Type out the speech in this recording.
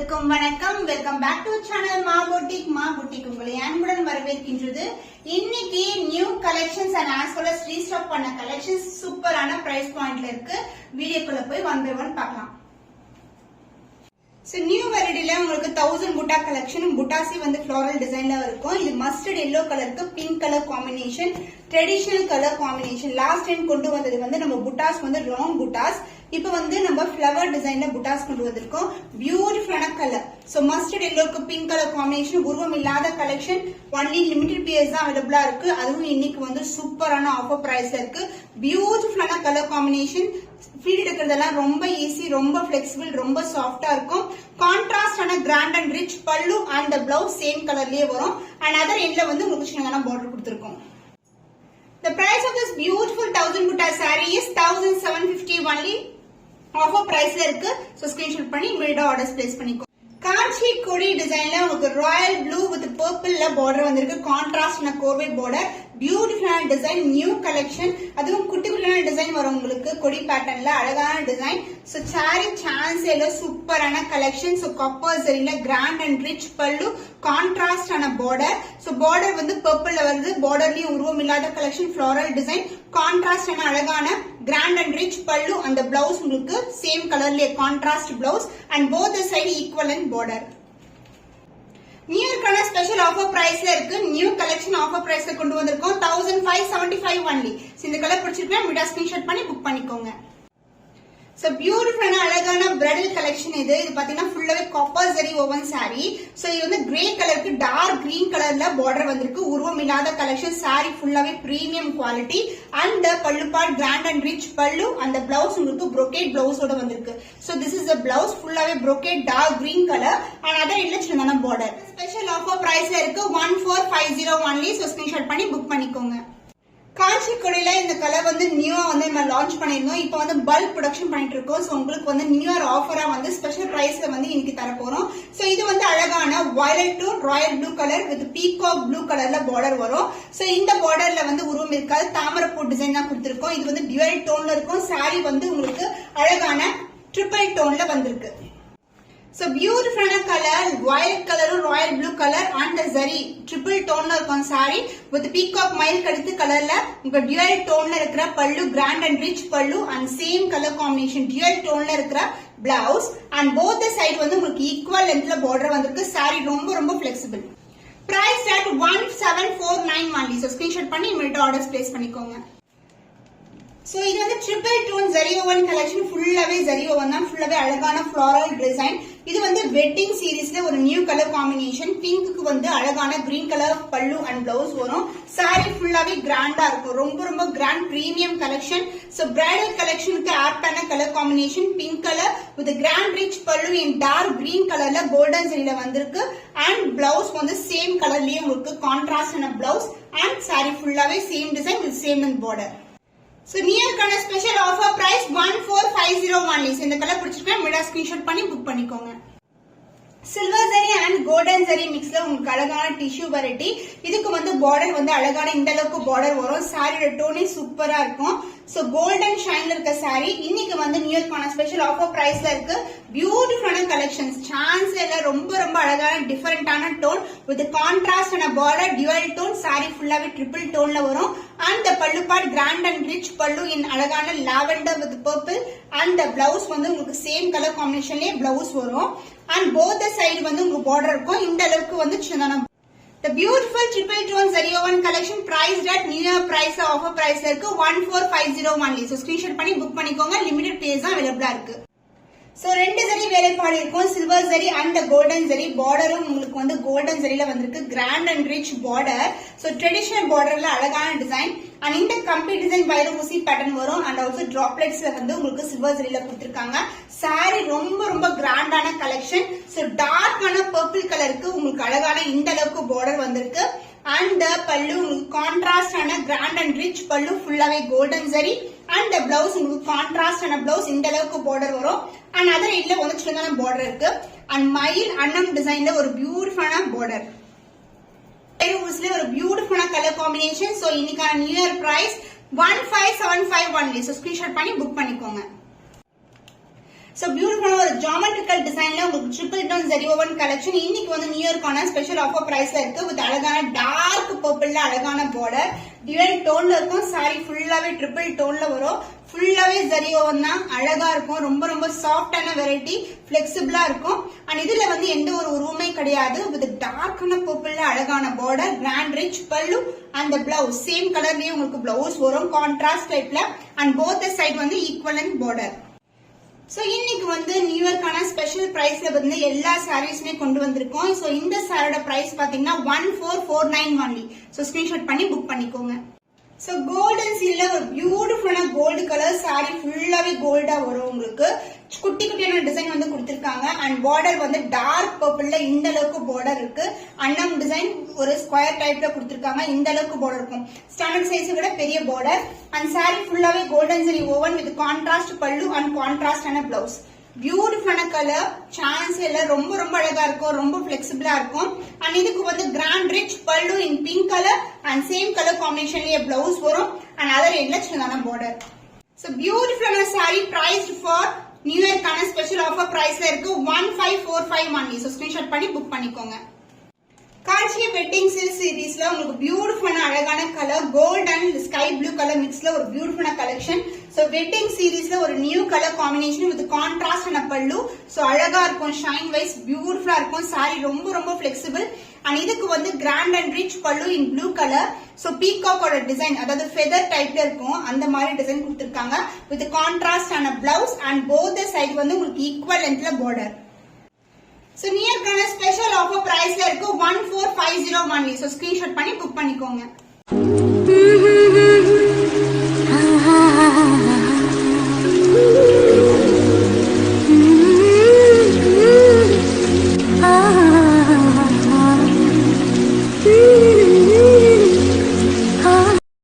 அனைவருக்கும் வணக்கம். Welcome back to channel Maa boutique உங்களை அன்புடன் வரவேற்கின்றது. இன்னைக்கு new collections and as well as restock பண்ண கலெக்ஷன்ஸ் சூப்பரான பிரைஸ் பாயிண்ட்ல இருக்கு. வீடியோக்குள்ள போய் ஒன் பை ஒன் பார்க்கலாம். நியூ வெரைட்டில உங்களுக்கு 1000 புட்டா கலெக்ஷன் புட்டாசி வந்து ஃப்ளோரல் டிசைன்ல இருக்கும். இது மஸ்டர்ட் எல்லோ கலருக்கு pink colour combination, traditional colour combination. Last time கொண்டு வந்தது வந்து நம்ம புட்டாஸ் வந்து ராங் புட்டாஸ், இப்ப வந்து நம்ம ஃபிளவர் டிசைன்ல புட்டாஸ் கொண்டு வந்திருக்கோம். பியூட்டிஃபுல்லான கலர். சோ மஸ்டர்ட் எல்லோக்கு பிங்க் கலர் காம்பினேஷன், உருவம் இல்லாத கலெக்ஷன். ஒன்லி லிமிடெட் பீஸ் தான் அவைலபிளா இருக்கு. அதுவும் இன்னைக்கு வந்து சூப்பரான ஆஃபர் பிரைஸ்ல இருக்கு. பியூட்டிஃபுல்லான கலர் காம்பினேஷன். ஃபீல் எடுக்கிறதெல்லாம் ரொம்ப ஈஸி, ரொம்ப பிளெக்சிபிள், ரொம்ப சாஃப்டா இருக்கும். கான்ட்ராஸ்டான கிராண்ட் அண்ட் ரிச் பல்லு அண்ட் பிளவுஸ் சேம் கலர்லயே வரும். அண்ட் அதர் எண்ட்ல வந்து உங்களுக்கு சின்னதான பார்டர் கொடுத்திருக்கோம். The price of this beautiful 1000 butta saree is 1750 only. Offer பிரைஸ்ல இருக்கு. சோ ஸ்கிரீன்ஷாட் பண்ணி இமிடியேட்டா ஆர்டர்ஸ் பிளேஸ் பண்ணிக்கோ. காஞ்சி கொடி டிசைன்ல உங்களுக்கு ராயல் ப்ளூ வித் பர்பிள்ல பார்டர் வந்திருக்கு. கான்ட்ராஸ்ட் கோர்வை பார்டர். பியூட்டிஃபுல்லான டிசைன், நியூ கலெக்ஷன். அதுவும் குட்டி குட்டியான டிசைன் வரும் உங்களுக்கு கொடி பேட்டர்ன்ல. அழகான டிசைன். சோ சாரி சான்ஸ் இல்ல, சூப்பரான கலெக்ஷன். சோ காப்பர் சரியில கிராண்ட் அண்ட் ரிச் பல்லு, கான்ட்ராஸ்டான பார்டர். சோ பார்டர் வந்து பர்பிள்ல வருது. பார்டர்லயும் உருவம் இல்லாத கலெக்ஷன், ஃபிளோரல் டிசைன், கான்ட்ராஸ்டான அழகான கிராண்ட் அண்ட் ரிச் பல்லு. அந்த பிளவுஸ் உங்களுக்கு சேம் கலர்ல contrast blouse and both side equivalent border. New இயர்க்கான ஸ்பெஷல் ஆஃபர் பிரைஸ்ல இருக்கு. நியூ கலெக்ஷன் ஆஃபர் பிரைஸ்ல கொண்டு வந்திருக்கோம். 1575 ஒன்லி. இந்த கலர் பிடிச்சிருக்கா மீடியா ஸ்கிரீன்ஷாட் பண்ணி புக் பண்ணிக்கோங்க. சோ பியூட்டிஃபுல்லான அழகான பிரைடல் கலெக்ஷன் இது. இது பாத்தீங்கன்னா ஃபுல்லாவே copper zari woven sari. So இது வந்து கிரே கலருக்கு டார்க் கிரீன் கலர்ல பார்டர் வந்திருக்கு. உருவம் இல்லாத கலெக்ஷன். சாரி ஃபுல்லாவே premium quality. And pallu part grand and rich pallu. அந்த பிளவுஸ் உங்களுக்கு brocade பிளவுஸோட வந்திருக்கு. So this is the blouse. ஃபுல்லாவே brocade dark green colour and other இல்ல சின்னதான பார்டர். ஸ்பெஷல் ஆஃபர் பிரைஸ்ல இருக்கு. 1450 ஒன்லி. சோ ஸ்கிரீன்ஷாட் பண்ணி புக் பண்ணிக்கோங்க. காஞ்சி கொடியில இந்த கலர் வந்து நியூவா வந்து நம்ம லான்ச் பண்ணிருந்தோம். இப்போ வந்து பல்க் ப்ரொடக்ஷன் பண்ணிட்டு இருக்கோம். சோ உங்களுக்கு வந்து நியூ இயர் ஆஃபரா வந்து ஸ்பெஷல் பிரைஸ்ல வந்து இன்னைக்கு தர போறோம். சோ இது வந்து அழகான violet to Royal blue colour with peacock blue கலர்ல பார்டர் வரும். சோ இந்த பார்டர்ல வந்து உருவம் இருக்காது, தாமரைப்பூ டிசைன் தான் கொடுத்திருக்கோம். இது வந்து டியூவல் டோன்ல இருக்கும். சாரி வந்து உங்களுக்கு அழகான ட்ரிபிள் டோன்ல வந்திருக்கு. So beautiful color, violet color, royal blue color and the zari triple tone la irukum saree with peacock mile kadithu color la unga dual tone la irukra pallu grand and rich pallu and same color combination dual tone la irukra blouse and both the side வந்து உங்களுக்கு equal length la border வந்திருக்கு. saree ரொம்ப flexible. price at 1749 only. so screenshot பண்ணி இமிடியேட்டா orders place பண்ணிக்கோங்க. So இது வந்து triple tone zari woven collection. ஃபுல்லாவே ஜரி ஓவன் தான். ஃபுல்லாவே அழகான ஃப்ளோரல் டிசைன். இது வந்து வெட்டிங் சீரீஸ்ல ஒரு நியூ கலர் காம்பினேஷன். பிங்க்கு வந்து அழகான green colour pallu and blouse வரும். சாரி ஃபுல்லாவே கிராண்டா இருக்கும். ரொம்ப grand premium collection. So bridal கலெக்ஷனுக்கு ஆப்டான colour combination. Pink colour with grand rich pallu in dark green கலர்ல கோல்டன் ஜரியில வந்திருக்கு. அண்ட் பிளவுஸ் வந்து சேம் கலர்லயே உங்களுக்கு கான்ட்ராஸ்டான பிளவுஸ் அண்ட் சாரி ஃபுல்லாவே same design with same and border. So நியர்க்கான ஸ்பெஷல் ஆஃபர் பிரைஸ் 1450 only. இந்த கலர் பிடிச்சிருக்கா மீடியா ஸ்கிரீன்ஷாட் பண்ணி புக் பண்ணிக்கோங்க. Silver zari and golden zari மிக்ஸ்ல உங்களுக்கு அழகான டிஷ்யூ வெரைட்டி. இதுக்கு வந்து பார்டர் வந்து அழகான இந்த அளவுக்கு பார்டர் வரும். சாரியோட டோனே சூப்பரா இருக்கும். சோ கோல்டன் ஷைன்ல இருக்க சாரி இன்னைக்கு வந்து நியூ இயர்க்கான ஸ்பெஷல் ஆஃபர் பிரைஸ்ல இருக்கு. பியூட்டிஃபுல்லான கலெக்ஷன்ஸ். சான்ஸ் இல்ல, ரொம்ப அழகான டிஃபரெண்டான டோன் வித் கான்ட்ராஸ்டான பார்டர் டியூவல் டோன். சாரி ஃபுல்லாவே ட்ரிபிள் டோன்ல வரும். And pallu part grand and rich pallu இன் அழகான lavender with purple. And blouse வந்து உங்களுக்கு சேம் கலர் காம்பினேஷன்லயே பிளவுஸ் வரும். அண்ட் போத் சைடு வந்து உங்களுக்கு பார்டர் இருக்கும். இந்த அளவுக்கு வந்து சின்னதான the beautiful triple tone zari oven collection priced at new year price offer price இருக்கு 1450 only. so screenshot பண்ணி புக் பண்ணிக்கோங்க. limited pairs தான் available இருக்கு. சோ ரெண்டு ஜரி வேலைப்பாடு இருக்கும். Silver zari and golden zari. பார்டரும் உங்களுக்கு வந்து கோல்டன் ஜரியில வந்திருக்கு. Grand and rich border. So traditional பார்டர்ல அழகான டிசைன். அண்ட் இந்த கம்ப்ளீட் டிசைன் வைர ஊசி பேட்டர்ன் வரும். அண்ட் ஆல்சோ டிராப்லெட்ஸ்ல வந்து உங்களுக்கு சில்வர் ஜரியில கொடுத்திருக்காங்க. சாரி ரொம்ப கிராண்டான கலெக்ஷன். சோ டார்க்கான பர்பிள் கலருக்கு உங்களுக்கு அழகான இந்த அளவுக்கு பார்டர் வந்திருக்கு. அண்ட் பல்லு உங்களுக்கு கான்ட்ராஸ்டான கிராண்ட் அண்ட் ரிச் பல்லு ஃபுல்லாவே கோல்டன் ஜரி. அண்ட் பிளவுஸ் உங்களுக்கு கான்ட்ராஸ்டான பிளவுஸ் இந்த அளவுக்கு பார்டர் வரும். அண்ட் அதர் இல்ல வந்து சின்னதான பார்டர் இருக்கு. அண்ட் மயில் அன்னம் டிசைன்ல ஒரு பியூட்டிஃபுல்லான பார்டர். ஒரு பியூட்டிஃபுல்லான கலர் காம்பினேஷன். சோ இன்னைக்கான new year price 1575 only. so screenshot பண்ணி புக் பண்ணிக்கோங்க. சோ பியூட்டிஃபுல்லான ஒரு ஜியோமெட்ரிக்கல் டிசைன்ல உங்களுக்கு triple tone zari woven collection இன்னைக்கு வந்து நியூ இயர்க்கான ஸ்பெஷல் ஆஃபர் பிரைஸ்ல இருக்கு. வித் அழகான டார்க் பர்பிள்ல அழகான பார்டர் டிவைன் டோன்ல இருக்கும். சாரி ஃபுல்லாவே ட்ரிபிள் டோன்ல வரும். ஃபுல்லாவே ஜரி ஓவன் தான், அழகா இருக்கும். ரொம்ப ரொம்ப சாஃப்டான வெரைட்டி, பிளெக்சிபிளா இருக்கும். அண்ட் இதுல வந்து எந்த ஒரு உருவமே கிடையாது. வித் டார்க்கான பர்பிள்ல அழகான பார்டர், கிராண்ட் ரிச் பல்லு அந்த பிளவுஸ் சேம் கலர்லயே உங்களுக்கு பிளவுஸ் வரும் கான்ட்ராஸ்ட் டைப்ல. அண்ட் போத் சைடு வந்து ஈக்குவலன்ட் பார்டர். சோ இன்னைக்கு வந்து நியூ இயர்க்கான ஸ்பெஷல் பிரைஸ்ல வந்து எல்லா சாரீஸ்மே கொண்டு வந்திருக்கோம். சோ இந்த சாரியோட பிரைஸ் பாத்தீங்கன்னா 1449 ஒன்லி. சோ ஸ்கிரீன்ஷாட் பண்ணி புக் பண்ணிக்கோங்க. சோ கோல்டன் சீல்ல ஒரு பியூட்டிஃபுல்லான கோல்டு கலர் சாரி ஃபுல்லாவே கோல்டா வரும். உங்களுக்கு குட்டி குட்டியான டிசைன் வந்து கொடுத்திருக்காங்க. அண்ட் பார்டர் வந்து டார்க் பர்பிள்ல இந்த அளவுக்கு பார்டர் இருக்கு. அன்னம் டிசைன் ஒரு ஸ்கொயர் டைப்ல கொடுத்திருக்காங்க. இந்த அளவுக்கு பார்டர் இருக்கும். ஸ்டாண்டர்ட் சைஸை விட பெரிய பார்டர். அண்ட் சாரி ஃபுல்லாவே கோல்டன் சரி ஓவன் வித் கான்ட்ராஸ்ட் பல்லு அண்ட் கான்ட்ராஸ்டான பிளவுஸ். பியூட்டிஃபுல்லான கலர், சான்ஸ் இல்ல, ரொம்ப ரொம்ப அழகா இருக்கும். ரொம்ப பிளெக்சிபிளா இருக்கும். அண்ட் இதுக்கு வந்து grand rich pallu in pink colour and same colour காம்பினேஷன்லயே பிளவுஸ் வரும். அண்ட் அதர் எண்ட்ல சின்னதான பார்டர். சோ பியூட்டிஃபுல்லான சாரி பிரைஸ்ட் ஃபார் நியூ இயர்க்கான ஸ்பெஷல் ஆஃபர் பிரைஸ்ல இருக்கு 1545 ஒன்லி. சோ ஸ்கிரீன்ஷாட் பண்ணி புக் பண்ணிக்கோங்க. காஞ்சிய வெட்டிங் சில்க் சீரீஸ்ல உங்களுக்கு பியூட்டிஃபுல்லான அழகான colour gold and sky blue colour மிக்ஸ்ல ஒரு பியூட்டிஃபுல்லான கலெக்ஷன். சோ வெட்டிங் சீரீஸ்ல ஒரு new colour combination with contrast ஆன பல்லு. சோ அழகா இருக்கும், ஷைன் வைஸ் பியூட்டிஃபுல்லா இருக்கும். சாரி ரொம்ப ரொம்ப பிளெக்சிபிள். அண்ட் இதுக்கு வந்து grand and rich pallu in blue colour. So பீகாக்கோட டிசைன், அதாவது ஃபெதர் டைப்ல இருக்கும், அந்த மாதிரி டிசைன் கொடுத்திருக்காங்க. வித் கான்ட்ராஸ்ட் ஆன பிளவுஸ் அண்ட் போத் சைடு வந்து உங்களுக்கு ஈக்குவல் லென்த்ல பார்டர். சோ நியர்க்கான ஸ்பெஷல் ஆஃபர் பிரைஸ்ல இருக்கு 1450 ஒன்லி. சோ ஸ்கிரீன்ஷாட் பண்ணி புக் பண்ணிக்கோங்க.